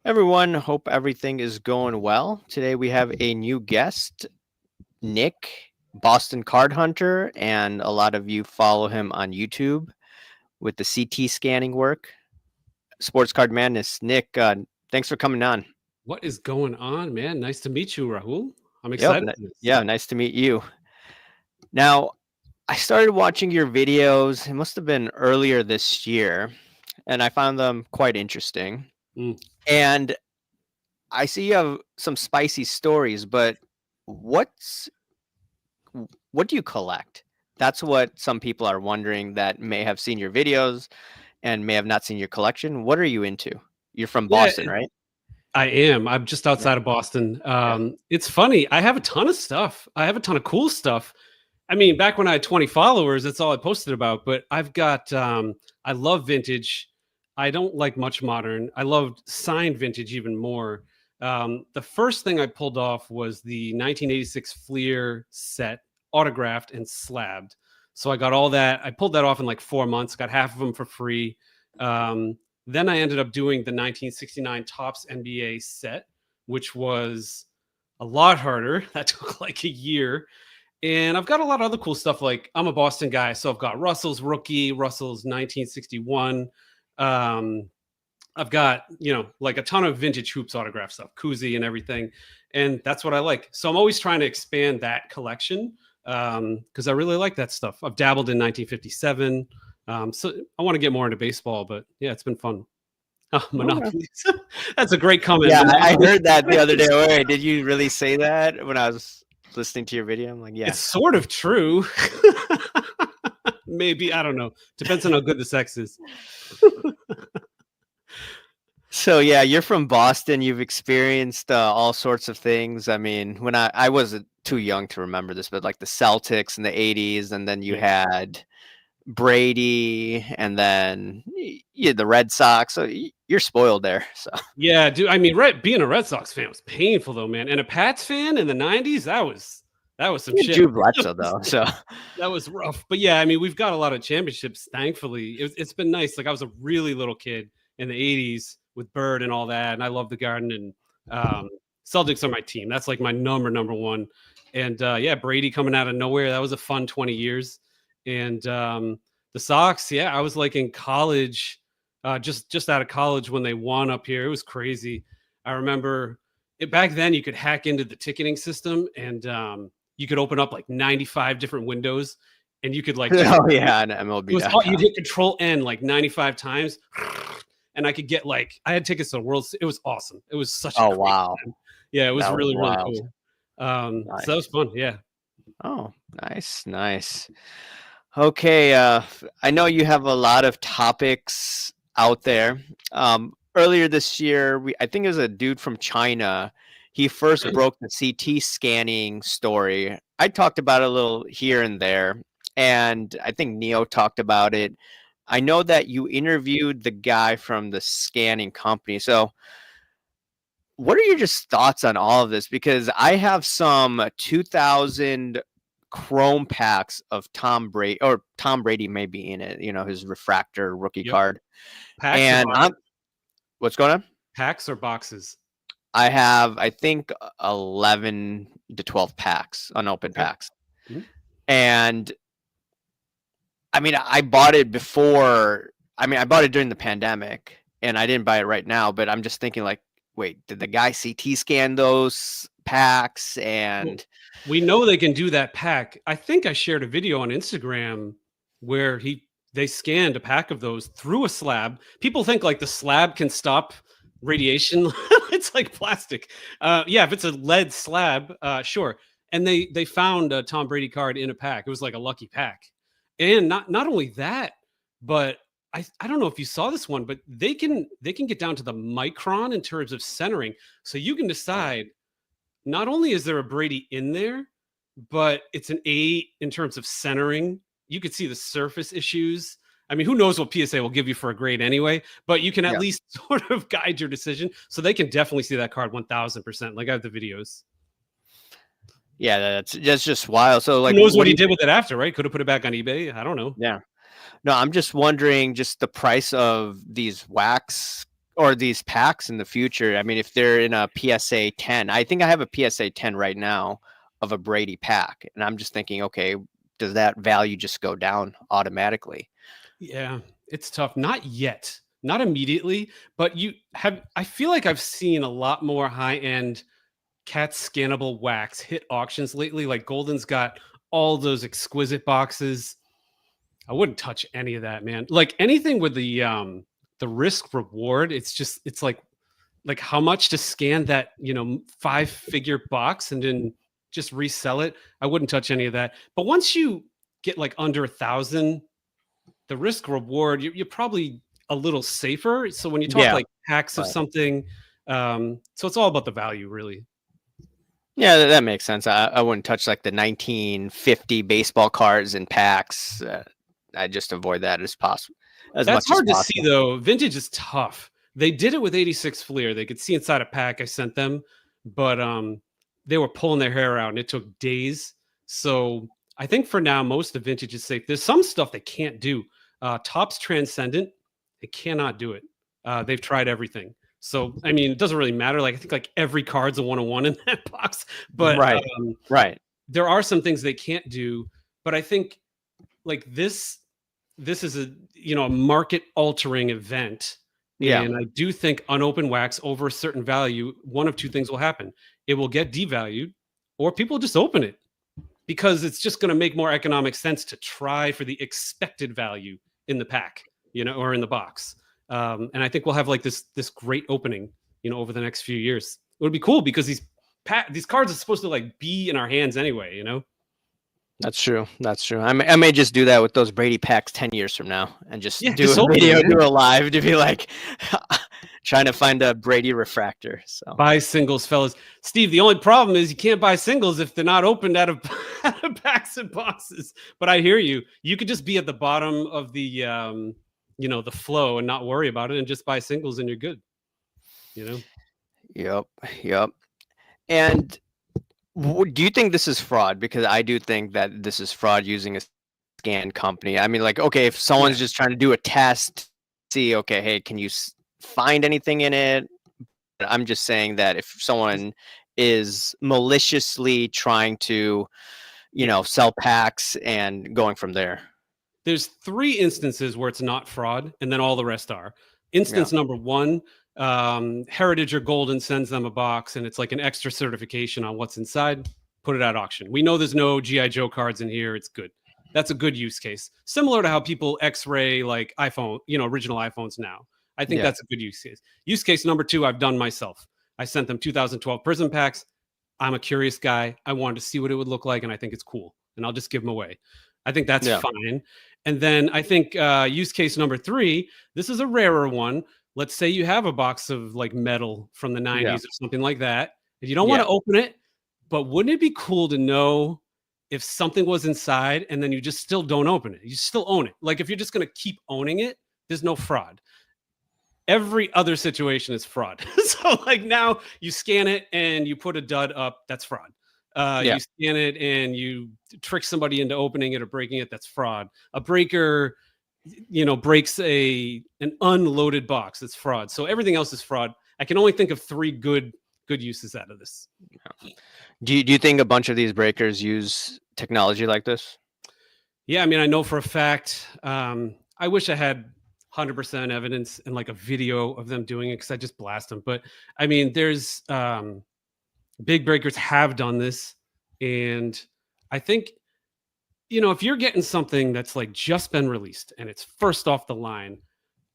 Everyone, hope everything is going well. Today we have a new guest, Nick, Boston Card Hunter, and a lot of you follow him on YouTube with the CT scanning work. Sports Card Madness. Nick, thanks for coming on. What is going on, man? Nice to meet you, Rahul. I'm Yep. excited for this. Yeah, nice to meet you. Now, I started watching your videos, it must have been earlier this year, and I found them quite interesting. Mm. And I see you have some spicy stories, but what's what do you collect? That's what some people are wondering that may have seen your videos and may have not seen your collection. What are you into? You're from Yeah, Boston, right? I am. I'm just Yeah. outside of Boston. Yeah. It's funny. I have a ton of stuff. I have a ton of cool stuff. I mean, back when I had 20 followers, that's all I posted about. But I've got, I love vintage. I don't like much modern. I loved signed vintage even more. The first thing I pulled off was the 1986 Fleer set, autographed and slabbed. So I got all that. I pulled that off in like 4 months, got half of them for free. Then I ended up doing the 1969 Topps NBA set, which was a lot harder. That took like a year. And I've got a lot of other cool stuff. Like I'm a Boston guy, so I've got Russell's rookie, Russell's 1961. I've got, like a ton of vintage hoops autograph stuff, koozie and everything. And that's what I like. So I'm always trying to expand that collection because I really like that stuff. I've dabbled in 1957. So I want to get more into baseball, but yeah, it's been fun. Oh, monopolies. That's a great comment. Yeah, I heard that the other day. Wait, did you really say that when I was listening to your video? I'm like, yeah. It's sort of true. Maybe, I don't know. Depends on how good the sex is. So yeah, you're from Boston. You've experienced all sorts of things. I mean, when I wasn't too young to remember this, but like the Celtics in the 80s, and then you had Brady, and then the Red Sox. So you're spoiled there. So yeah, dude. I mean, being a Red Sox fan was painful though, man. And a Pats fan in the 90s, that was some shit. Drew Bledsoe though, so that was rough. But yeah, I mean, we've got a lot of championships. Thankfully, it's been nice. Like I was a really little kid in the 80s with Bird and all that, and I love the Garden. And Celtics are my team. That's like my number one. And yeah, Brady coming out of nowhere. That was a fun 20 years. And the Sox, yeah, I was like in college, just out of college when they won up here. It was crazy. I remember back then you could hack into the ticketing system and you could open up like 95 different windows and you could like oh yeah, and MLB. You'd hit Control N like 95 times. And I could get like I had tickets to the World. It was awesome. It was such a wow. time. Yeah, it was really cool. Nice. So that was fun. Yeah. Oh, nice. Okay, I know you have a lot of topics out there. Earlier this year, I think it was a dude from China. He first broke the CT scanning story. I talked about it a little here and there, and I think Neo talked about it. I know that you interviewed the guy from the scanning company. So what are your just thoughts on all of this? Because I have some 2000 Chrome packs of Tom Brady, or Tom Brady may be in it, his refractor rookie card. Packs and what's going on? Packs or boxes? I have, I think, 11 to 12 packs, unopened packs. Mm-hmm. And I mean, I bought it before. I mean, I bought it during the pandemic, and I didn't buy it right now. But I'm just thinking, like, wait, did the guy CT scan those packs? And we know they can do that pack. I think I shared a video on Instagram where they scanned a pack of those through a slab. People think like the slab can stop radiation. It's like plastic. Yeah, if it's a lead slab, sure. And they found a Tom Brady card in a pack. It was like a lucky pack. And not only that, but I don't know if you saw this one, but they can get down to the micron in terms of centering. So you can decide not only is there a Brady in there, but it's an 8 in terms of centering. You could see the surface issues. I mean, who knows what PSA will give you for a grade anyway, but you can at least sort of guide your decision. So they can definitely see that card 1000%. Like I have the videos. Yeah, that's just wild. So like, who knows what he did with it after, right? Could have put it back on eBay. I don't know. Yeah. No, I'm just wondering just the price of these wax or these packs in the future. I mean, if they're in a PSA 10, I think I have a PSA 10 right now of a Brady pack, and I'm just thinking, okay, does that value just go down automatically? Yeah, it's tough. Not yet, not immediately, but you have. I feel like I've seen a lot more high end cat scannable wax hit auctions lately. Like Golden's got all those exquisite boxes. I wouldn't touch any of that, man. Like anything with the risk reward, it's like how much to scan that, 5-figure box and then just resell it. I wouldn't touch any of that. But once you get like under 1,000, the risk reward, you're probably a little safer. So when you talk Yeah, like packs of right. something, so it's all about the value, really. Yeah, that makes sense. I wouldn't touch like the 1950 baseball cards and packs. I just avoid that as possible, as That's much as hard to see possible. though. Vintage is tough. They did it with 86 Fleer. They could see inside a pack I sent them, but they were pulling their hair out and it took days. So I think for now, most of vintage is safe. There's some stuff they can't do. Topps Transcendent, they cannot do it. They've tried everything. So I mean, it doesn't really matter. Like I think like every card's a 101 in that box, but Right, right. there are some things they can't do. But I think like this is a market altering event, Yeah, and I do think unopened wax over a certain value, one of two things will happen: it will get devalued, or people just open it because it's just going to make more economic sense to try for the expected value in the pack, or in the box. And I think we'll have like this great opening, over the next few years. It would be cool because these cards are supposed to like be in our hands anyway. that's true. That's true. I may just do that with those Brady packs 10 years from now and just Yeah, do just a open them, video, man. do a live to be like trying to find a Brady refractor. So, Buy singles, fellas. Steve, the only problem is you can't buy singles if they're not opened out of, out of packs and boxes. But I hear you. You could just be at the bottom of the flow and not worry about it and just buy singles and you're good. You know? yep, yep. And do you think this is fraud? Because I do think that this is fraud using a scan company. I mean, like, okay, if Yeah. someone's just trying to do a test, see, okay, hey, can you find anything in it? I'm just saying that if someone is maliciously trying to, Yeah. sell packs and going from there. There's 3 instances where it's not fraud, and then all the rest are. Yeah. Instance number 1, Heritage or Golden sends them a box, and it's like an extra certification on what's inside. Put it at auction. We know there's no GI Joe cards in here. It's good. That's a good use case. Similar to how people X-ray like iPhone, original iPhones now. I think Yeah. that's a good use case. Use case number 2, I've done myself. I sent them 2012 Prism packs. I'm a curious guy. I wanted to see what it would look like, and I think it's cool. And I'll just give them away. I think that's Yeah. fine. And then I think use case number 3, this is a rarer one. Let's say you have a box of like metal from the Yeah. 90s or something like that, and you don't want Yeah. to open it, but wouldn't it be cool to know if something was inside and then you just still don't open it? You still own it. Like if you're just going to keep owning it, there's no fraud. Every other situation is fraud. So like now you scan it and you put a dud up, that's fraud. Yeah. You scan it and you trick somebody into opening it or breaking it, that's fraud. A breaker, breaks an unloaded box, that's fraud. So everything else is fraud. I can only think of 3 good uses out of this. Do you think a bunch of these breakers use technology like this? Yeah, I mean, I know for a fact. I wish I had 100% evidence and like a video of them doing it because I just blast them. But I mean, there's big breakers have done this, and I think if you're getting something that's like just been released and it's first off the line,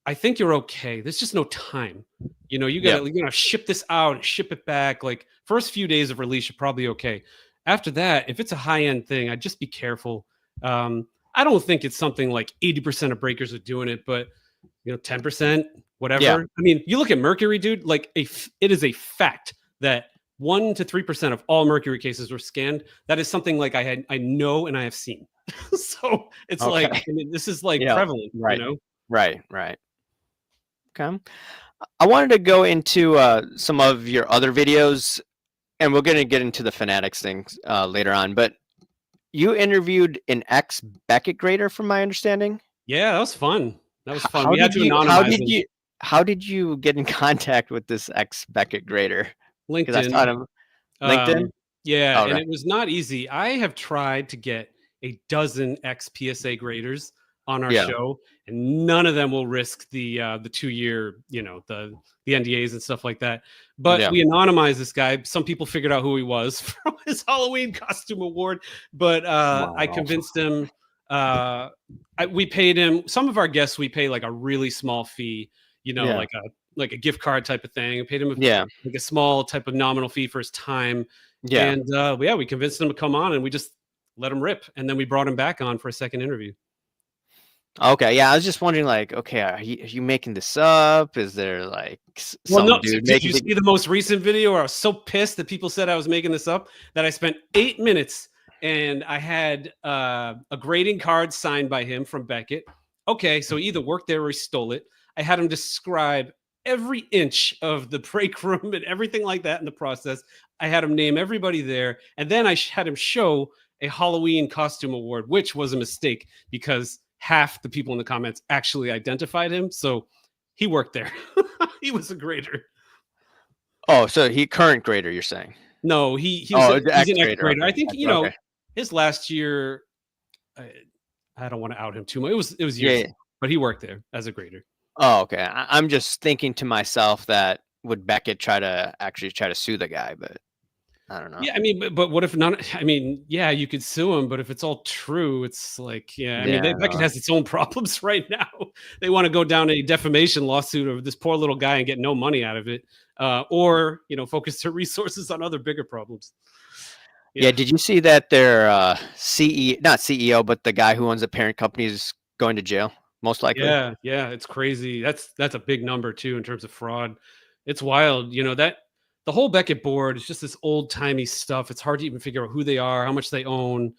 I think you're okay. There's just no time. You Yeah. gotta ship this out and ship it back. Like first few days of release, you're probably okay. After that, if it's a high end thing, I'd just be careful. I don't think it's something like 80% of breakers are doing it, but 10%, whatever. Yeah. I mean, you look at Mercury, dude. Like it is a fact that 1 to 3% of all Mercury cases were scanned. That is something like I know and I have seen. So it's like Okay. this is like Yeah. prevalent. Right. Right. Right. Okay. I wanted to go into some of your other videos, and we're going to get into the Fanatics things later on. But you interviewed an ex Beckett grader, from my understanding. Yeah, that was fun. That was fun. How We had did to you? How anonymize did him. you? how did you get in contact with this ex Beckett grader? Because I saw LinkedIn. him LinkedIn? Um, yeah, Oh, and okay. it was not easy. I have tried to get a dozen ex PSA graders on our Yeah. show, and none of them will risk the 2 year, the NDAs and stuff like that. But Yeah. we anonymized this guy. Some people figured out who he was from his Halloween costume award, but I Wow. convinced him. Uh, we paid him. Some of our guests we pay like a really small fee, Yeah. like a gift card type of thing. We paid him Yeah. like a small type of nominal fee for his time. Yeah. And yeah, we convinced him to come on and we just let him rip. And then we brought him back on for a second interview. Okay, yeah, I was just wondering, like, okay, are you making this up? Is there like Well, some no, dude did making you the? see the most recent video where I was so pissed that people said I was making this up that I spent 8 minutes and I had a grading card signed by him from Beckett. Okay, so he either worked there or he stole it. I had him describe every inch of the break room and everything like that in the process. I had him name everybody there. And then I had him show a Halloween costume award, which was a mistake because half the people in the comments actually identified him. So he worked there. He was a grader. Oh, so he current grader, you're saying? No, he was Oh, the he's ex an ex grader. grader. Okay, I think okay. his last year. I, I don't want to out him too much. It was Yeah, years yeah. ago, but he worked there as a grader. Oh, okay. I'm just thinking to myself that would Beckett try to sue the guy, but I don't know. Yeah, I mean, but what if none? I mean, yeah, you could sue him, but if it's all true, it's like, yeah, I mean, Yeah, Beckett has its own problems right now. They want to go down a defamation lawsuit of this poor little guy and get no money out of it, or focus their resources on other bigger problems. yeah. Yeah. Did you see that their not CEO, but the guy who owns the parent company is going to jail, most likely? Yeah, yeah, it's crazy. That's a big number too in terms of fraud. It's wild, that the whole Beckett board is just this old-timey stuff. It's hard to even figure out who they are, how much they own.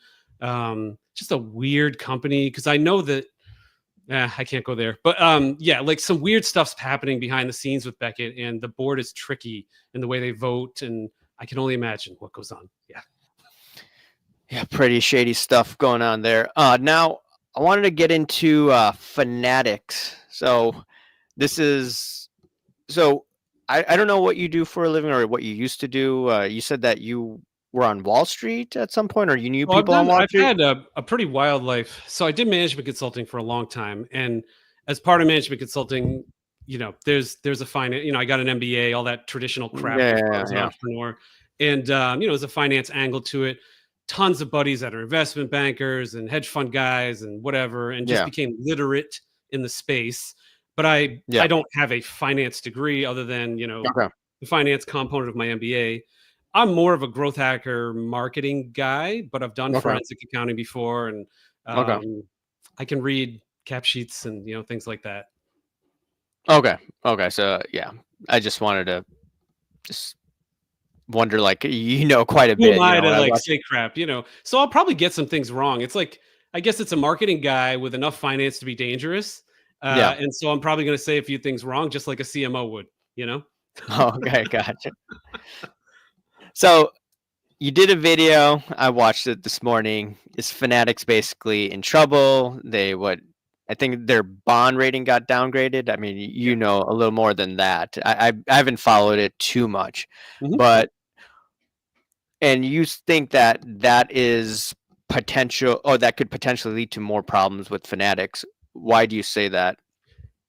Just a weird company because I know that I can't go there. But yeah, like some weird stuff's happening behind the scenes with Beckett and the board is tricky in the way they vote and I can only imagine what goes on. Yeah. Yeah, pretty shady stuff going on there. Now I wanted to get into Fanatics. So this is so I don't know what you do for a living or what you used to do. You said that you were on Wall Street at some point, or you knew Well, people on Wall I've Street. had a pretty wild life. So I did management consulting for a long time, and as part of management consulting, there's a finance. I got an MBA, all that traditional crap Yeah, before I yeah, was an yeah. entrepreneur, and there's a finance angle to it. Tons of buddies that are investment bankers and hedge fund guys and whatever, and just Yeah. became literate in the space. But I Yeah. don't have a finance degree other than Okay. the finance component of my MBA. I'm more of a growth hacker marketing guy, but I've done Okay. forensic accounting before, and Okay. I can read cap sheets and things like that. Okay. Okay. So yeah, I just wanted to just wonder, like, quite a Who am bit. I to When I like watch. say crap? So I'll probably get some things wrong. It's like I guess it's a marketing guy with enough finance to be dangerous, Yeah. and so I'm probably going to say a few things wrong, just like a CMO would. You know? Okay. Gotcha. So you did a video. I watched it this morning. Is Fanatics basically in trouble? I think their bond rating got downgraded. I mean, Yeah. a little more than that. I haven't followed it too much, Mhm. but and you think that is potential, or that could potentially lead to more problems with Fanatics. Why do you say that?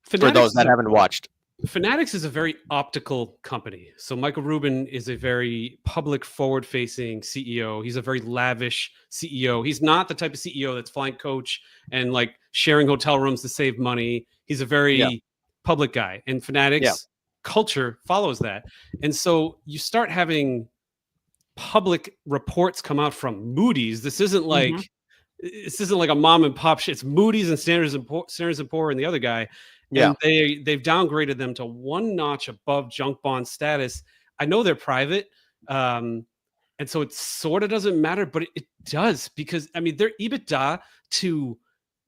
For those Fanatics is that a haven't watched. Fanatics is a very optical company. So Michael Rubin is a very public forward-facing CEO. He's a very lavish CEO. He's not the type of CEO that's flying coach and like sharing hotel rooms to save money. He's a Yeah. very public guy. And Yeah. Fanatics culture follows that. And so you start having public reports come out from Moody's. Mhm. This isn't like a mom and pop shit. It's Moody's and Standards and Poor and the other guy, Yeah. and they've downgraded them to one notch above junk bond status. I know they're private, um, and so it sort of doesn't matter, but it does because I mean their EBITDA to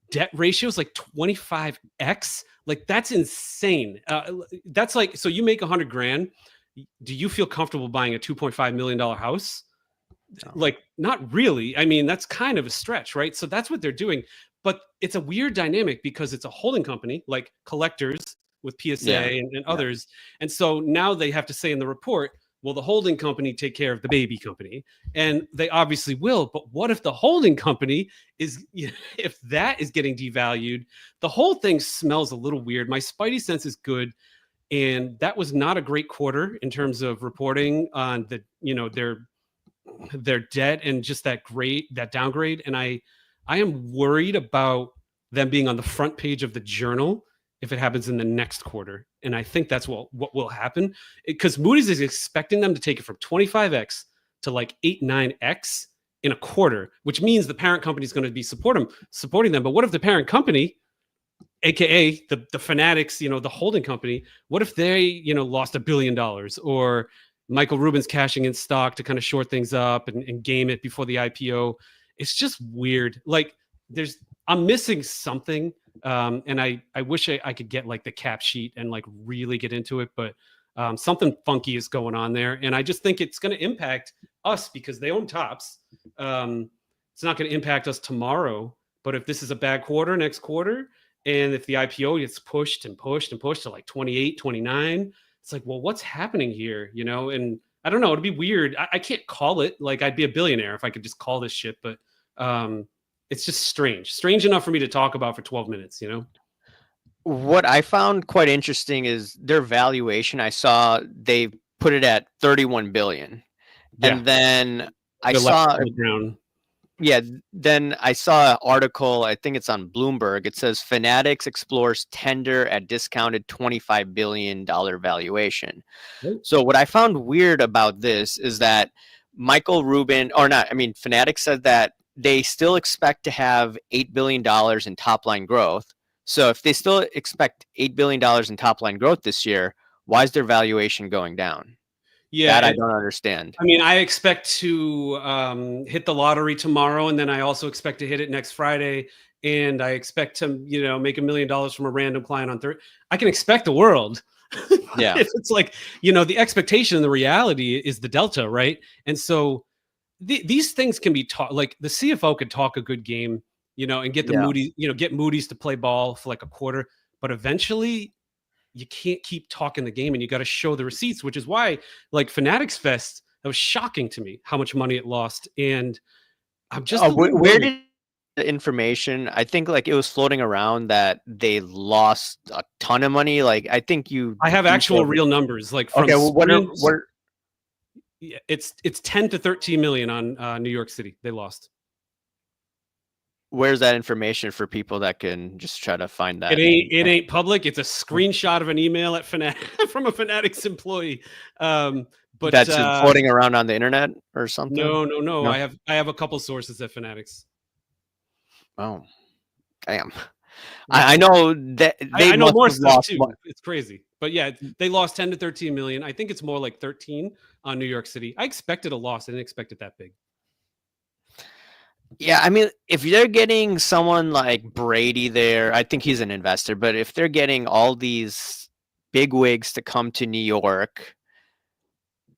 debt ratio is like 25x. Like that's insane. That's like so you make 100 grand. Do you feel comfortable buying a $2.5 million house? No. Like not really. I mean that's kind of a stretch, right? So that's what they're doing, but it's a weird dynamic because it's a holding company like collectors with PSA Yeah. and Yeah. others. And so now they have to say in the report, will the holding company take care of the baby company? And they obviously will. But what if the holding company is, if that is getting devalued, the whole thing smells a little weird. My spidey sense is good. And that was not a great quarter in terms of reporting on the, their debt and just that downgrade. And I am worried about them being on the front page of the journal if it happens in the next quarter. And I think that's what will happen, because Moody's is expecting them to take it from 25x to like 8-9x in a quarter, which means the parent company is going to be supporting them. But what if the parent company, aka the Fanatics, the holding company, what if they, lost $1 billion, or Michael Rubin's cashing in stock to kind of short things up and game it before the IPO? It's just weird. Like I'm missing something. And I wish I could get like the cap sheet and like really get into it, but something funky is going on there. And I just think it's going to impact us because they own Tops. It's not going to impact us tomorrow, but if this is a bad quarter next quarter, and if the IPO gets pushed and pushed and pushed to like 28, 29, it's like, well, what's happening here? And I don't know. It'd be weird. I can't call it. Like, I'd be a billionaire if I could just call this shit. But it's just strange enough for me to talk about for 12 minutes, What I found quite interesting is their valuation. I saw they put it at 31 billion. Yeah. And then I They're left saw on the ground. Yeah, then I saw an article, I think it's on Bloomberg. It says Fanatics explores tender at discounted $25 billion valuation. Right. So what I found weird about this is that Michael Rubin, or not, I mean, Fanatics said that they still expect to have $8 billion in top line growth. So if they still expect $8 billion in top line growth this year, why is their valuation going down? Yeah. That I don't understand. I mean, I expect to hit the lottery tomorrow, and then I also expect to hit it next Friday. And I expect to, make $1 million from a random client on Thursday. I can expect the world. Yeah. It's like, the expectation and the reality is the delta, right? And so these things can be taught. Like the CFO could talk a good game, and get the Yeah. get Moody's to play ball for like a quarter, but eventually you can't keep talking the game and you got to show the receipts, which is why like Fanatics Fest, that was shocking to me how much money it lost. And I'm just where did the information? I think like it was floating around that they lost a ton of money. Like I think I have actual real numbers. Like from okay, well, what it's 10 to 13 million on New York City. They lost. Where's that information for people that can just try to find that? It ain't public. It's a screenshot of an email at from a Fanatics employee. But that's floating around on the internet or something. No. I have a couple sources at Fanatics. Oh, damn. I know that I know more stuff too. Money. It's crazy, but yeah, they lost 10 to 13 million. I think it's more like 13 on New York City. I expected a loss. I didn't expect it that big. Yeah, I mean, if they're getting someone like Brady there, I think he's an investor, but if they're getting all these big wigs to come to New York,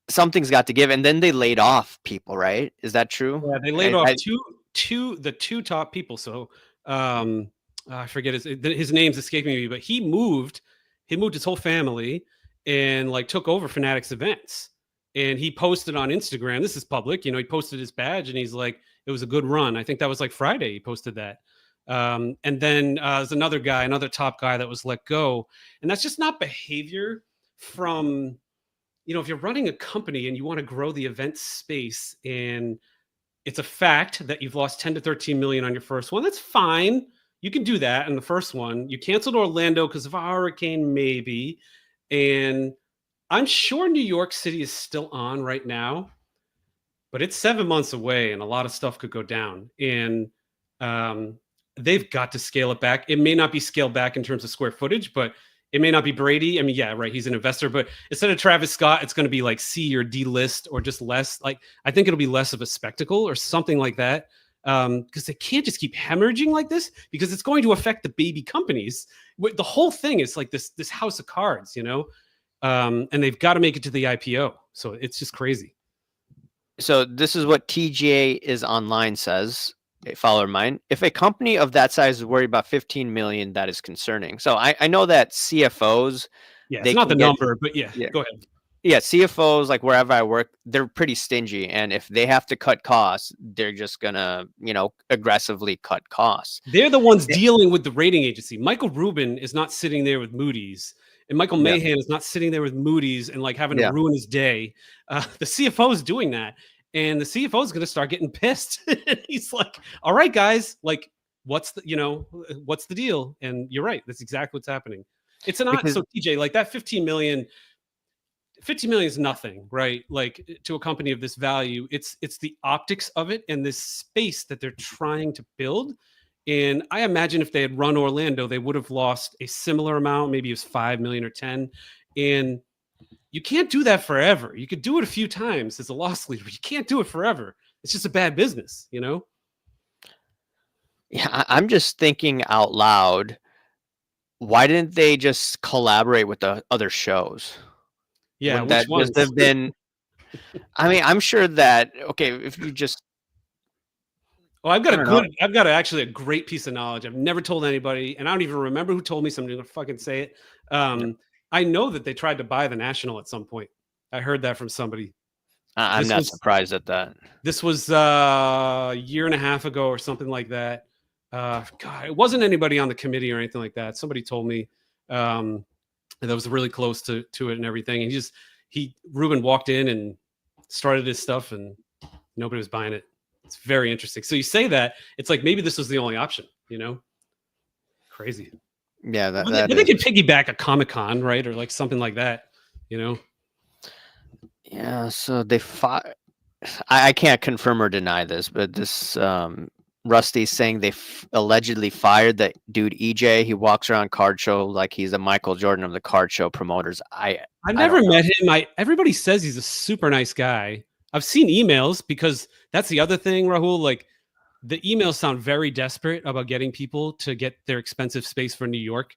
something's got to give. And then they laid off people, right? Is that true? Yeah, they laid off the two top people. So I forget his name's escaping me, but he moved his whole family and like took over Fanatics events. And he posted on Instagram, this is public, he posted his badge and he's like, it was a good run. I think that was like Friday he posted that. And then there's another top guy that was let go. And that's just not behavior from, if you're running a company and you want to grow the event space and it's a fact that you've lost 10 to 13 million on your first one, that's fine. You can do that in the first one. You canceled Orlando because of a hurricane, maybe. And I'm sure New York City is still on right now, but it's 7 months away and a lot of stuff could go down. And they've got to scale it back. It may not be scaled back in terms of square footage, but it may not be Brady. I mean, yeah, right. He's an investor, but instead of Travis Scott, it's going to be like C or D list or just less. Like, I think it'll be less of a spectacle or something like that. Because they can't just keep hemorrhaging like this because it's going to affect the baby companies. The whole thing is like this house of cards, and they've got to make it to the IPO. So it's just crazy. So this is what TGA is online says. a follower of mine, if a company of that size is worried about 15 million, that is concerning. So I know that CFOs, Yeah, it's they not the can get, number, but yeah, yeah, go ahead. yeah, CFOs, like wherever I work, they're pretty stingy. And if they have to cut costs, they're just gonna, aggressively cut costs. They're the ones Yeah. dealing with the rating agency. Michael Rubin is not sitting there with Moody's, and Michael Yeah. Mahan is not sitting there with Moody's and like having to Yeah. ruin his day. The CFO is doing that, and the CFO is going to start getting pissed. He's like, "All right, guys, like, what's the deal?" And you're right. That's exactly what's happening. It's not Because so TJ, like that 15 million is nothing, right? Like to a company of this value, it's the optics of it and this space that they're trying to build. And I imagine if they had run Orlando, they would have lost a similar amount, maybe it was 5 million or 10. And you can't do that forever. You could do it a few times as a loss leader, but you can't do it forever. It's just a bad business, you know? yeah, I'm just thinking out loud. Why didn't they just collaborate with the other shows? Yeah, Wouldn't which that just ones? have been? I mean, I'm sure that okay, if you just, Oh, I don't know. I've got actually a great piece of knowledge. I've never told anybody, and I don't even remember who told me. So I'm gonna fucking say it. Yeah, I know that they tried to buy the National at some point. I heard that from somebody. I'm This not was surprised at that. this was a year and a half ago or something like that. God, it wasn't anybody on the committee or anything like that. Somebody told me that was really close to it and everything. And Ruben walked in and started his stuff, and nobody was buying it. It's very interesting. So you say that it's like maybe this was the only option, you know? Crazy. Yeah, that But they, that but they is. could piggyback a Comic Con, right, or like something like that, you know? Yeah, so they fought. I can't confirm or deny this, but this Rusty's saying they allegedly fired that dude EJ. He walks around card show like he's a Michael Jordan of the card show promoters. I've I never don't know. met him. Everybody says he's a super nice guy. I've seen emails because that's the other thing, Rahul. Like the emails sound very desperate about getting people to get their expensive space for New York.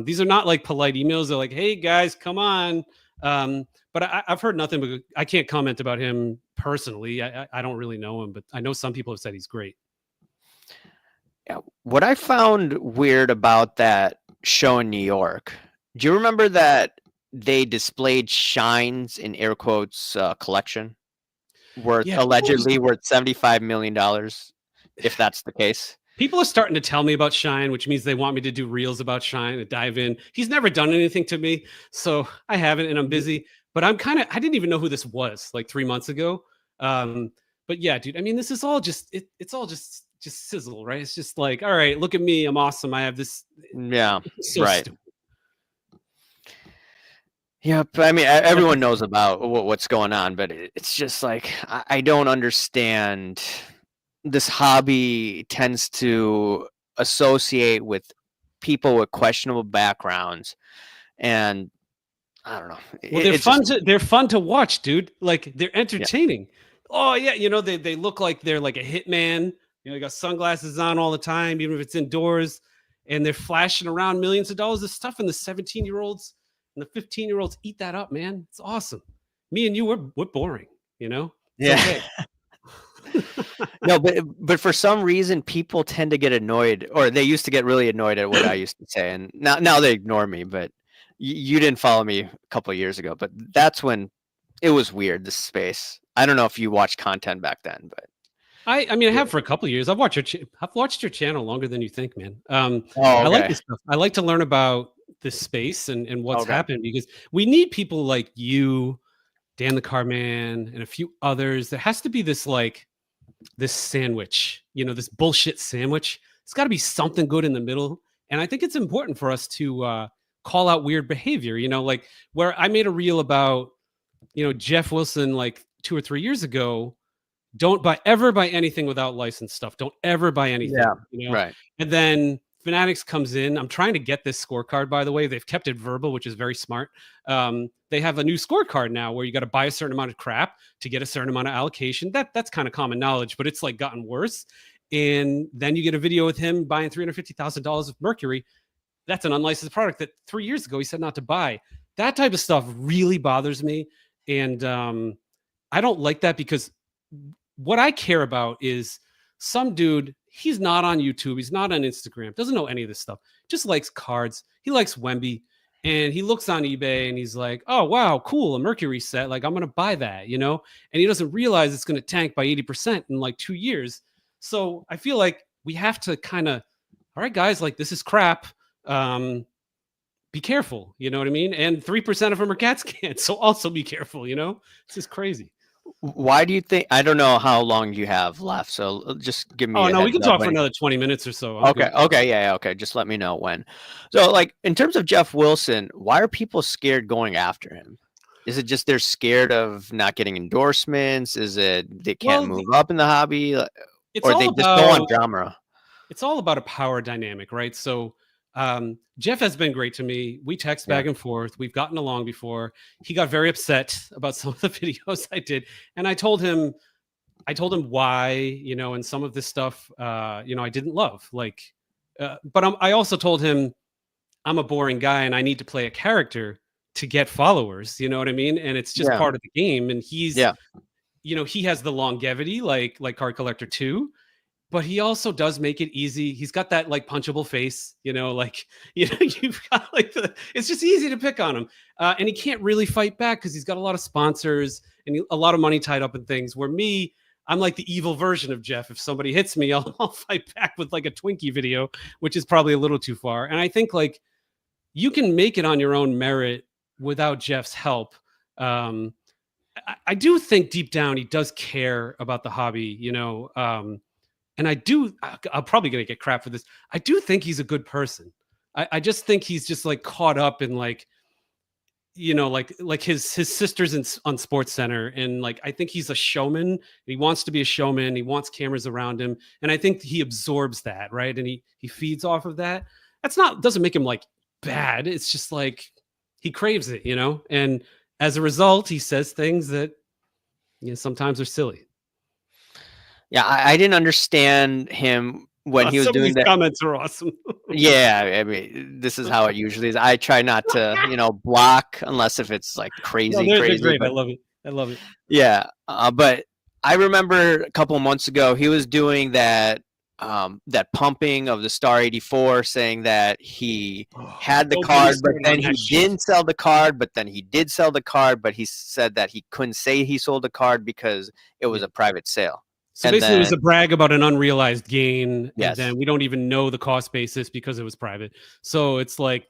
These are not like polite emails. They're like, "Hey guys, come on." But I've heard nothing. But I can't comment about him personally. I don't really know him, but I know some people have said he's great. Yeah, what I found weird about that show in New York. Do you remember that they displayed Shine's in air quotes collection worth Yeah, allegedly worth $75 million, if that's the case? people are starting to tell me about Shine, which means they want me to do reels about Shine and dive in. He's never done anything to me, so I haven't, and I'm busy. But I didn't even know who this was like 3 months ago. But yeah, dude, I mean, this is all it's all just sizzle, right? It's just like, all right, look at me, I'm awesome. I have this. Yeah, It's so right. stupid. Yeah, but I mean, everyone knows about what's going on, but it's just like I don't understand. This hobby tends to associate with people with questionable backgrounds, and I don't know. Well, It's just they're fun to watch, dude. Like they're yeah, entertaining. Oh yeah, they look like they're like a hitman. They got sunglasses on all the time, even if it's indoors, and they're flashing around millions of dollars of stuff. And the 17-year-olds and the 15-year-olds eat that up, man. It's awesome. Me and you, we're boring. It's yeah. okay. No, but for some reason, people tend to get annoyed, or they used to get really annoyed at what I used to say, and now they ignore me. But you didn't follow me a couple of years ago, but that's when it was weird. This space. I don't know if you watched content back then, but I mean, I have for a couple of years. I've watched your channel longer than you think, man. oh, I like okay, this stuff. I like to learn about this space and what's okay, happened because we need people like you, Dan the Carman, and a few others. There has to be this sandwich, this bullshit sandwich. It's got to be something good in the middle. And I think it's important for us to call out weird behavior, like where I made a reel about, Jeff Wilson like 2 or 3 years ago. Don't ever buy anything without licensed stuff. Don't ever buy anything, yeah, right, And then Fanatics comes in. I'm trying to get this scorecard, by the way. They've kept it verbal, which is very smart. They have a new scorecard now where you got to buy a certain amount of crap to get a certain amount of allocation. That's kind of common knowledge, but it's like gotten worse. And then you get a video with him buying $350,000 of Mercury. That's an unlicensed product that 3 years ago he said not to buy. That type of stuff really bothers me. And I don't like that because what I care about is some dude, he's not on YouTube, he's not on Instagram, doesn't know any of this stuff, just likes cards. He likes Wemby. And he looks on eBay and he's like, oh, wow, cool, a Mercury set. Like, I'm going to buy that, you know? And he doesn't realize it's going to tank by 80% in like 2 years. So I feel like we have to kind of, all right, guys, like, this is crap. Be careful, you know what I mean? And 3% of them are CAT scans. So also be careful, you know? This is crazy. Why do you think? I don't know how long you have left, so just give me Oh, a no, we heads can up talk for when. another 20 minutes or so. I'm Okay, good. okay, yeah, okay. Just let me know when. So, like, in terms of Jeff Wilson, why are people scared going after him? Is it just they're scared of not getting endorsements? Is it they can't Well, move up in the hobby, it's or they all just don't want about drama? it's all about a power dynamic, right? So Jeff has been great to me. We text Yeah, back and forth. We've gotten along before. He got very upset about some of the videos I did, and I told him why, you know, and some of this stuff, you know, I didn't love. Like, but I also told him I'm a boring guy and I need to play a character to get followers. You know what I mean? And it's just yeah, part of the game. And he's, yeah, you know, he has the longevity, like Card Collector 2, but he also does make it easy. He's got that like punchable face, you know, like, you know, you've got like it's just easy to pick on him. And he can't really fight back because he's got a lot of sponsors and a lot of money tied up in things. Where me, I'm like the evil version of Jeff. If somebody hits me, I'll fight back with like a Twinkie video, which is probably a little too far. And I think like you can make it on your own merit without Jeff's help. Um, I do think deep down he does care about the hobby, you know. And I'm probably going to get crap for this. I do think he's a good person. I just think he's just like caught up in like, you know, like his sisters on Sports Center. And like, I think he's a showman. He wants to be a showman. He wants cameras around him. And I think he absorbs that. Right. And he feeds off of that. Doesn't make him like bad. It's just like, he craves it, you know? And as a result, he says things that, you know, sometimes are silly. yeah. I didn't understand him when he was Some of doing these that. comments are awesome. Yeah, I mean, this is how it usually is. I try not to, block unless if it's like No, crazy, they're crazy. great. I But love it. I love it. yeah, but I remember a couple of months ago he was doing that pumping of the Star 84, saying that he Oh, had the don't get me card, but started then on he that shit. didn't sell the card, but then he did sell the card, but he said that he couldn't say he sold the card because it was Yeah. a private sale. So And basically, it was then a brag about an unrealized gain, and yes, then we don't even know the cost basis because it was private. So it's like,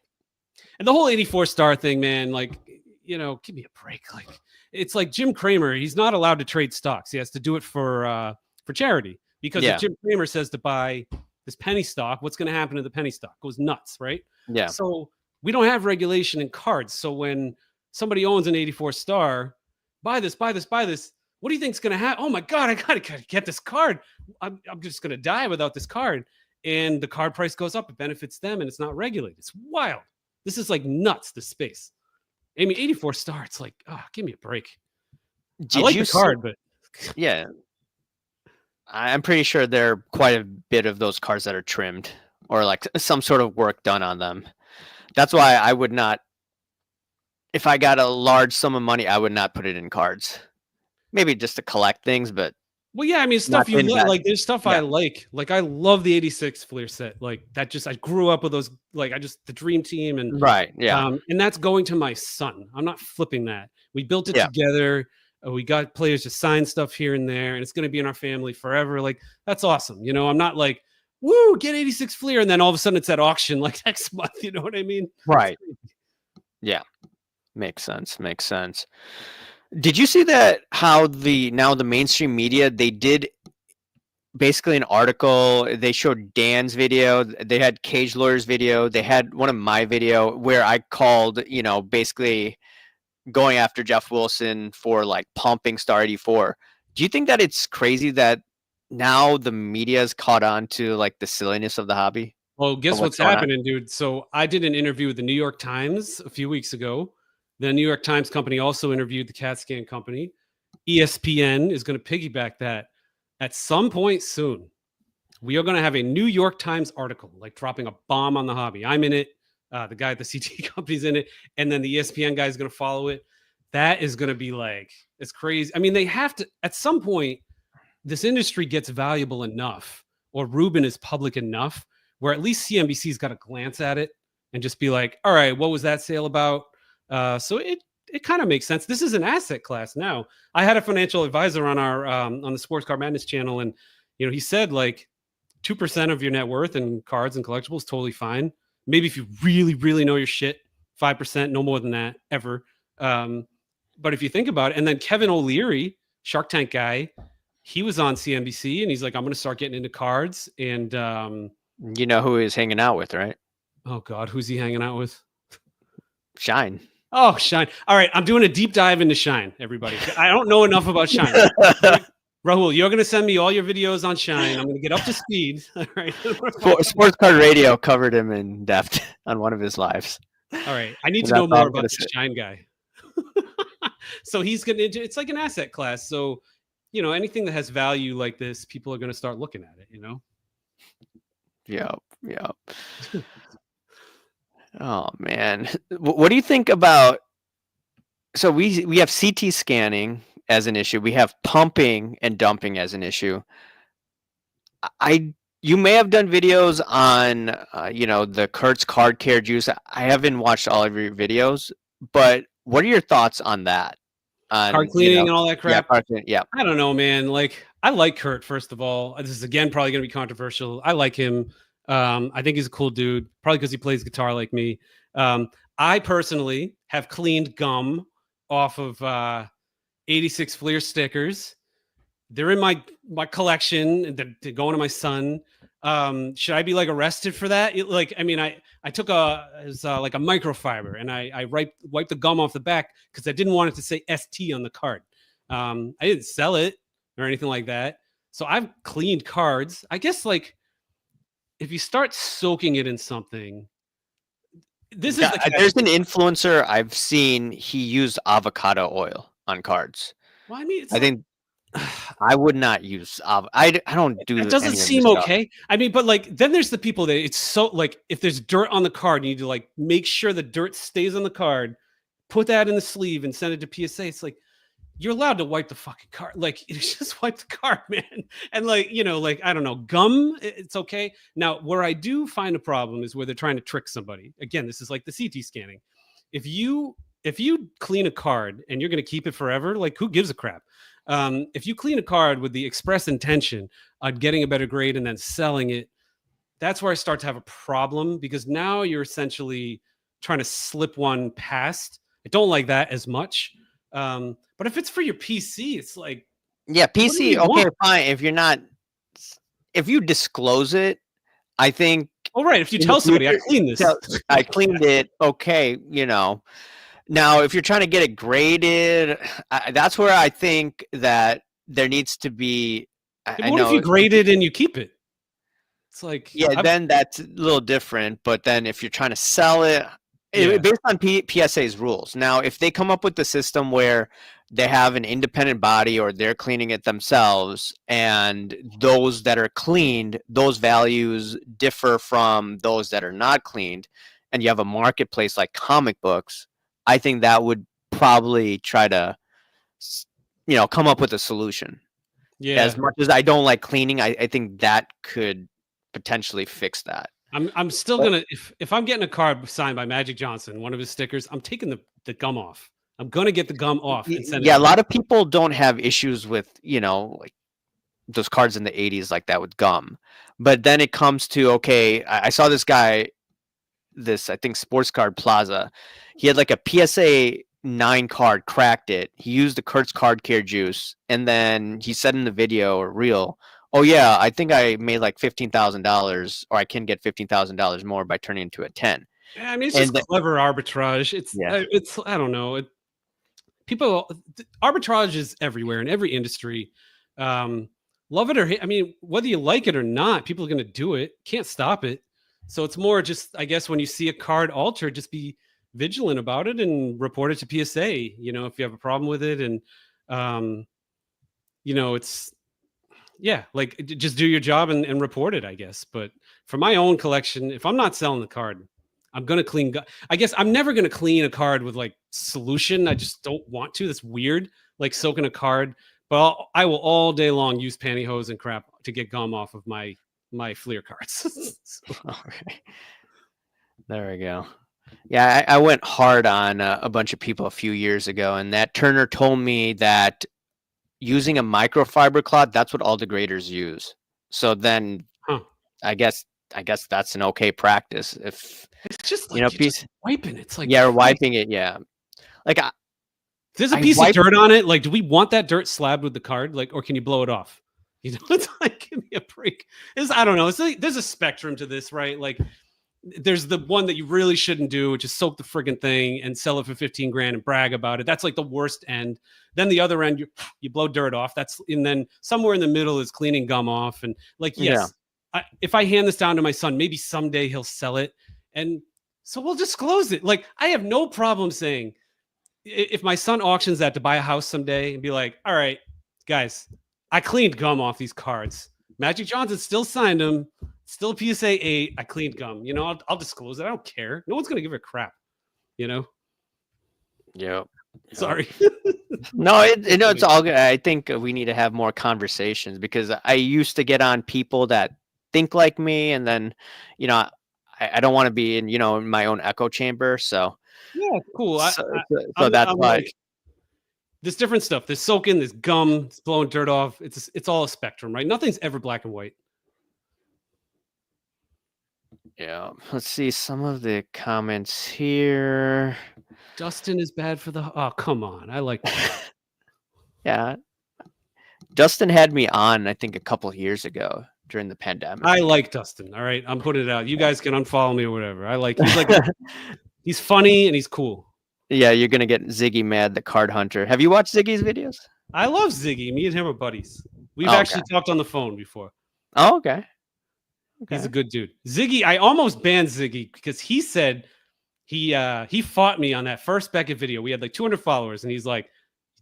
and the whole 84 star thing, man, like, you know, give me a break. Like, it's like Jim Cramer. He's not allowed to trade stocks. He has to do it for charity. Because if yeah, Jim Cramer says to buy this penny stock, what's going to happen to the penny stock? Goes nuts, right? yeah. So we don't have regulation in cards. So when somebody owns an 84 star, buy this, buy this, buy this. What do you think's going to happen? Oh my God, I gotta get this card. I'm just going to die without this card. And the card price goes up. It benefits them, and it's not regulated. It's wild. This is like nuts. The space. I mean, 84 star. It's like, oh, give me a break. I Did like you the see? card, but Yeah, I'm pretty sure there are quite a bit of those cards that are trimmed or like some sort of work done on them. That's why I would not, if I got a large sum of money, I would not put it in cards. Maybe just to collect things, but well, yeah. I mean, not stuff to you like. invest. Like, there's stuff I Yeah, like. Like, I love the '86 Fleer set. Like that. Just I grew up with those. Like, I just the Dream Team, right. Yeah, and that's going to my son. I'm not flipping that. We built it yeah, together. We got players to sign stuff here and there, and it's going to be in our family forever. Like, that's awesome. You know, I'm not like, woo, get 86 Fleer, and then all of a sudden it's at auction like next month. You know what I mean? right. Yeah, makes sense. Makes sense. Did you see that? How the mainstream media, they did basically an article. They showed Dan's video. They had Cage Lawyer's video. They had one of my video where I called, basically going after Jeff Wilson for like pumping Star 84. Do you think that it's crazy that now the media has caught on to like the silliness of the hobby, Well, of guess what's what's going on? happening, dude? So I did an interview with the New York Times a few weeks ago. The New York Times company also interviewed the CAT scan company. ESPN is going to piggyback that at some point soon. We are going to have a New York Times article, like dropping a bomb on the hobby. I'm in it. The guy at the CT company's in it. And then the ESPN guy is going to follow it. That is going to be like, it's crazy. I mean, they have to, at some point, this industry gets valuable enough, or Ruben is public enough, where at least CNBC's got to glance at it and just be like, all right, what was that sale about? So it kind of makes sense. This is an asset class now. I had a financial advisor on our on the Sports Car Madness channel, and he said like 2% of your net worth in cards and collectibles, totally fine. Maybe if you really, really know your shit, 5%, no more than that ever. But if you think about it, and then Kevin O'Leary, Shark Tank guy, he was on CNBC and he's like, I'm going to start getting into cards. And You know who he's hanging out with, right? oh God, who's he hanging out with? Shine. Oh, Shine. All right, I'm doing a deep dive into Shine, everybody. I don't know enough about Shine. Rahul, you're going to send me all your videos on Shine. I'm going to get up to speed. All right. Sports Card Radio covered him in depth on one of his lives. All right. I need to know more about the Shine guy. So he's going to, it's like an asset class. So, anything that has value like this, people are going to start looking at it, Yep. Oh, man. What do you think about, so we have CT scanning as an issue. We have pumping and dumping as an issue. You may have done videos on, the Kurtz card care juice. I haven't watched all of your videos, but what are your thoughts on that? Card cleaning and all that crap? Yeah. I don't know, man. Like, I like Kurt, first of all. This is, again, probably going to be controversial. I like him. I think he's a cool dude, probably because he plays guitar like me. I personally have cleaned gum off of 86 Fleer stickers. They're in my collection. They're going to my son. Should I be like arrested for that? I took like a microfiber and I wiped the gum off the back because I didn't want it to say ST on the card. I didn't sell it or anything like that. So I've cleaned cards. I guess like if you start soaking it in something, there's an influencer I've seen. He used avocado oil on cards. Well, I mean, I think I would not use. I don't do. It doesn't seem okay. I mean, but like then there's the people that it's so like if there's dirt on the card, you need to like make sure the dirt stays on the card, put that in the sleeve, and send it to PSA. It's like you're allowed to wipe the fucking card. Like you just wipe the card, man. And like I don't know, gum. It's okay. Now where I do find a problem is where they're trying to trick somebody. Again, this is like the CT scanning. If you clean a card and you're going to keep it forever, like who gives a crap? If you clean a card with the express intention of getting a better grade and then selling it, that's where I start to have a problem because now you're essentially trying to slip one past. I don't like that as much. But if it's for your PC, it's like, yeah, PC. Okay, fine. If you disclose it, I think. Oh, right. If you tell somebody, I cleaned this. I cleaned it. Okay. Now, if you're trying to get it graded, that's where I think that there needs to be. What if you grade it and you keep it? It's like then that's a little different. But then if you're trying to sell it, based on PSA's rules. Now, if they come up with the system where they have an independent body or they're cleaning it themselves, and those that are cleaned, those values differ from those that are not cleaned, and you have a marketplace like comic books, I think that would probably try to, come up with a solution. Yeah. As much as I don't like cleaning, I think that could potentially fix that. I'm still gonna if I'm getting a card signed by Magic Johnson, one of his stickers, I'm taking the gum off. I'm gonna get the gum off. And send it a lot of people don't have issues with like those cards in the 80s like that with gum, but then it comes to I saw this guy. I think Sports Card Plaza, he had like a PSA 9 card, cracked it. He used the Kurtz card care juice, and then he said in the video or reel, "Oh yeah, I think I made like $15,000, or I can get $15,000 more by turning into a 10." Yeah, I mean, it's just clever arbitrage. It's I don't know. Arbitrage is everywhere in every industry. Love it or hate. I mean, whether you like it or not, people are going to do it. Can't stop it. So it's more just, I guess, when you see a card altered, just be vigilant about it and report it to PSA, if you have a problem with it. And, it's, like just do your job and report it, I guess. But for my own collection, if I'm not selling the card, I'm going to clean. I guess I'm never going to clean a card with like solution. I just don't want to. That's weird. Like soaking a card. But I will all day long use pantyhose and crap to get gum off of my Fleer cards. So, Okay. There we go. Yeah, I went hard on a bunch of people a few years ago, and that Turner told me that using a microfiber cloth, that's what all degraders use. So then huh. I guess that's an okay practice if It's just you know like you're just piece. wiping. It's like Yeah, or Christ. wiping it. Yeah, like If there's a I piece of wipe. dirt on it, like, do we want that dirt slabbed with the card? Like, or can you blow it off? You know, it's like, give me a break. I don't know. It's like, there's a spectrum to this, right? Like, there's the one that you really shouldn't do, which is soak the friggin' thing and sell it for 15 grand and brag about it. That's like the worst end. Then the other end, you blow dirt off. And then somewhere in the middle is cleaning gum off. And like, Yeah, yes, if I hand this down to my son, maybe someday he'll sell it. And so we'll disclose it. Like, I have no problem saying, if my son auctions that to buy a house someday and be like, all right, guys, I cleaned gum off these cards. Magic Johnson still signed them. Still a PSA 8. I cleaned gum. You know, I'll disclose it. I don't care. No one's going to give a crap. You know? yeah. Sorry. No, it's all good. I think we need to have more conversations because I used to get on people that think like me, and then, I don't want to be in my own echo chamber. So, Yeah, cool. so that's I'm why. like, there's different stuff. There's soaking, there's gum, it's blowing dirt off. It's all a spectrum, right? Nothing's ever black and white. Yeah, let's see some of the comments here. Dustin is bad for the. Oh, come on. I like that. Yeah, Dustin had me on, I think, a couple of years ago during the pandemic. I like Dustin. All right. I'm putting it out. You guys can unfollow me or whatever. He's funny and he's cool. Yeah, you're gonna get Ziggy mad, the card hunter. Have you watched Ziggy's videos? I love Ziggy. Me and him are buddies. We've Oh, actually talked on the phone before. Oh, okay. He's a good dude. Ziggy, I almost banned Ziggy because he said he fought me on that first Beckett video. We had like 200 followers, and he's like,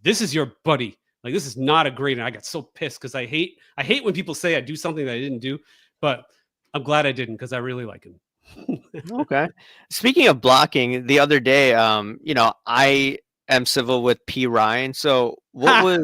"This is your buddy. Like, this is not a great." And I got so pissed because I hate when people say I do something that I didn't do, but I'm glad I didn't because I really like him. Okay. Speaking of blocking, the other day, I am civil with P. Ryan. So what's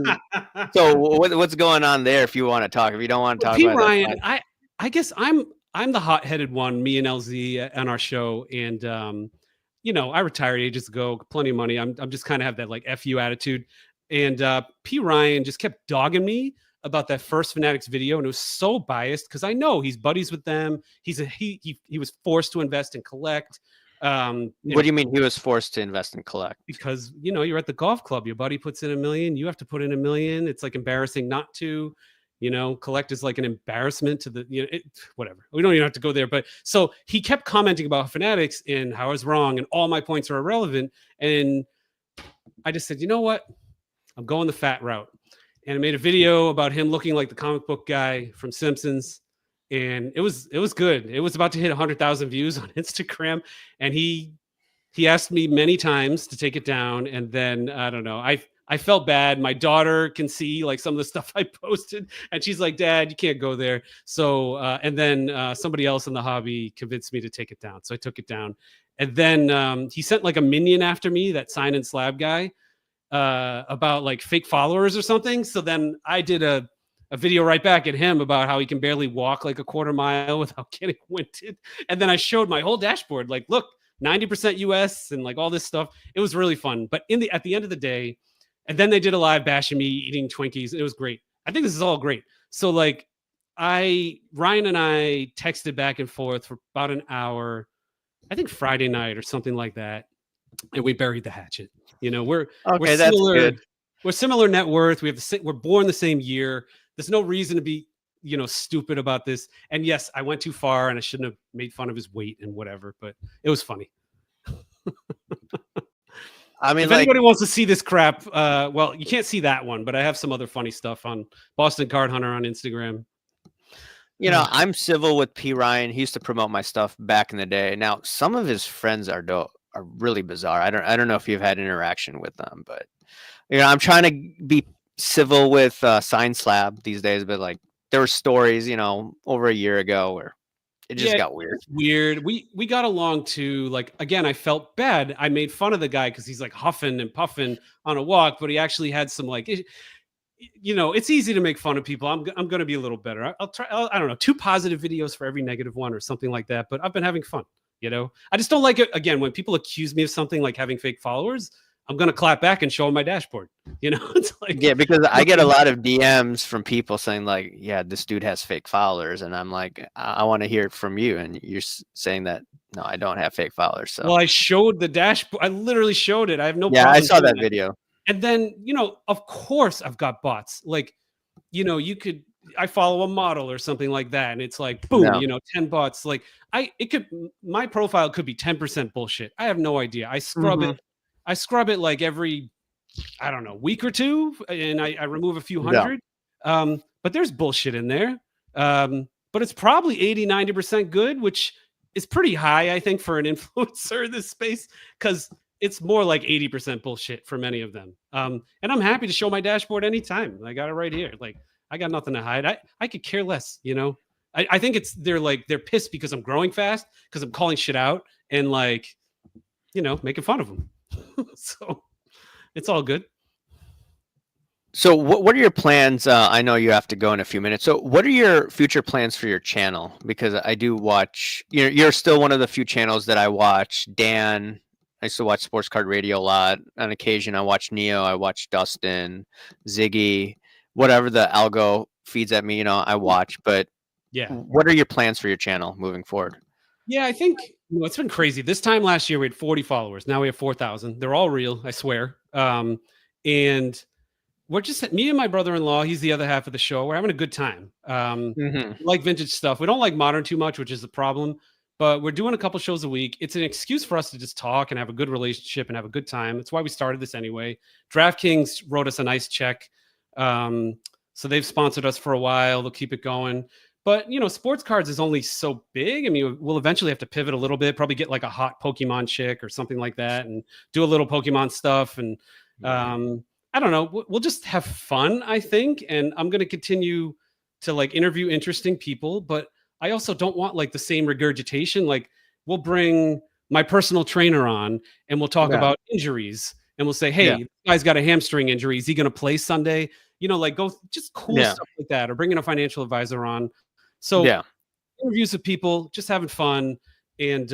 going on there? If you want to talk, if you don't want to talk P. about Ryan, that, I guess I'm the hot-headed one. Me and LZ on our show, and I retired ages ago, plenty of money. I'm just kind of have that like F you attitude, and P. Ryan just kept dogging me about that first Fanatics video, and it was so biased because I know he's buddies with them. He was forced to invest and collect. what do you mean he was forced to invest and collect? Because you're at the golf club, your buddy puts in $1 million, you have to put in $1 million. It's like embarrassing not to. Collect is like an embarrassment to the whatever. We don't even have to go there. But so he kept commenting about Fanatics and how I was wrong and all my points are irrelevant. And I just said, you know what? I'm going the fat route. And I made a video about him looking like the comic book guy from Simpsons. And it was good. It was about to hit 100,000 views on Instagram. And he asked me many times to take it down. And then I don't know. I felt bad. My daughter can see like some of the stuff I posted, and she's like, "Dad, you can't go there." So, and then somebody else in the hobby convinced me to take it down. So I took it down. And then he sent like a minion after me, that sign and slab guy, about like fake followers or something. So then I did a video right back at him about how he can barely walk like a quarter mile without getting winded. And then I showed my whole dashboard, like, look, 90% US and like all this stuff. It was really fun. But at the end of the day, and then they did a live bashing me eating Twinkies. It was great. I think this is all great. So like Ryan and I texted back and forth for about an hour, I think Friday night or something like that. And we buried the hatchet. We're Okay, that's similar. good. We're similar net worth. We're born the same year. There's no reason to be, stupid about this. And yes, I went too far and I shouldn't have made fun of his weight and whatever, but it was funny. I mean, if anybody wants to see this crap, well, you can't see that one, but I have some other funny stuff on Boston Card Hunter on Instagram. I'm civil with P. Ryan. He used to promote my stuff back in the day. Now, some of his friends are really bizarre. I don't know if you've had interaction with them, but I'm trying to be civil with Sign Slab these days. But like, there were stories, over a year ago where it just got weird. It's weird. We got along too. Like, again, I felt bad. I made fun of the guy because he's like huffing and puffing on a walk, but he actually had some like it's easy to make fun of people. I'm going to be a little better. I'll try. I don't know, 2 positive videos for every negative one or something like that. But I've been having fun. I just don't like it. Again, when people accuse me of something like having fake followers, I'm going to clap back and show them my dashboard. It's like, Yeah, because I get a lot of DMs from people saying like, "Yeah, this dude has fake followers," and I'm like, "I want to hear it from you," and you're saying that no, I don't have fake followers. So well, I showed the dashboard. I literally showed it. I have no yeah, I problem saw doing that that. video. And then, of course I've got bots. Like, I follow a model or something like that. And it's like, boom, No, 10 bots. Like my profile could be 10% bullshit. I have no idea. I scrub hmm it. I scrub it like every, I don't know, week or two. And I remove a few no, hundred. But there's bullshit in there. But it's probably 80-90% good, which is pretty high, I think, for an influencer in this space. Cause it's more like 80% bullshit for many of them. And I'm happy to show my dashboard anytime. I got it right here. Like, I got nothing to hide. I could care less. I think they're pissed because I'm growing fast, because I'm calling shit out and like, making fun of them. So it's all good. So what are your plans? I know you have to go in a few minutes. So what are your future plans for your channel? Because I do watch. You're still one of the few channels that I watch. Dan, I used to watch Sports Card Radio a lot. On occasion, I watch Neo. I watch Dustin, Ziggy, whatever the algo feeds at me. I watch. But Yeah. what are your plans for your channel moving forward? Yeah, I think it's been crazy. This time last year we had 40 followers. Now we have 4,000. They're all real, I swear. And we're just me and my brother-in-law. He's the other half of the show. We're having a good time. hmm We like vintage stuff. We don't like modern too much, which is the problem. But we're doing a couple shows a week. It's an excuse for us to just talk and have a good relationship and have a good time. That's why we started this anyway. DraftKings wrote us a nice check. So they've sponsored us for a while. They'll keep it going. But sports cards is only so big. I mean, we'll eventually have to pivot a little bit. Probably get like a hot Pokemon chick or something like that, and do a little Pokemon stuff. And I don't know. We'll just have fun, I think. And I'm going to continue to like interview interesting people, but I also don't want like the same regurgitation. Like, we'll bring my personal trainer on and we'll talk Yeah. about injuries and we'll say, Yeah. hey, this guy's got a hamstring injury. Is he going to play Sunday? Like go just cool Yeah. stuff like that, or bringing a financial advisor on. So Yeah. interviews with people, just having fun. And,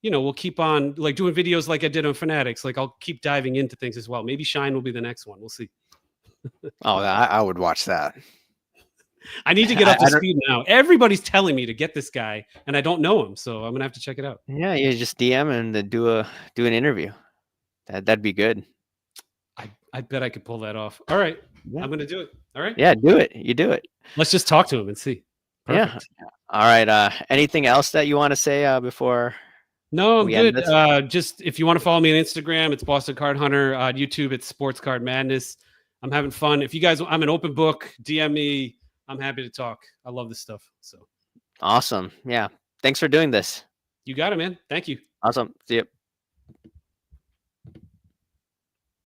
we'll keep on like doing videos like I did on Fanatics. Like I'll keep diving into things as well. Maybe Shine will be the next one. We'll see. Oh, I would watch that. I need to get up I to don't. speed now. Everybody's telling me to get this guy, and I don't know him, so I'm gonna have to check it out. Yeah, you just DM and then do an interview. That'd be good. I bet I could pull that off. All right, Yeah. I'm gonna do it. All right, Yeah, do it. You do it. let's just talk to him and see. Perfect. Yeah. All right. Anything else that you want to say before No, I'm we end good. this? Just if you want to follow me on Instagram, it's Boston Card Hunter. YouTube, it's Sports Card Madness. I'm having fun. If you guys, I'm an open book. DM me. I'm happy to talk. I love this stuff. So Awesome. Yeah. Thanks for doing this. you got it, man. Thank you. Awesome. See you.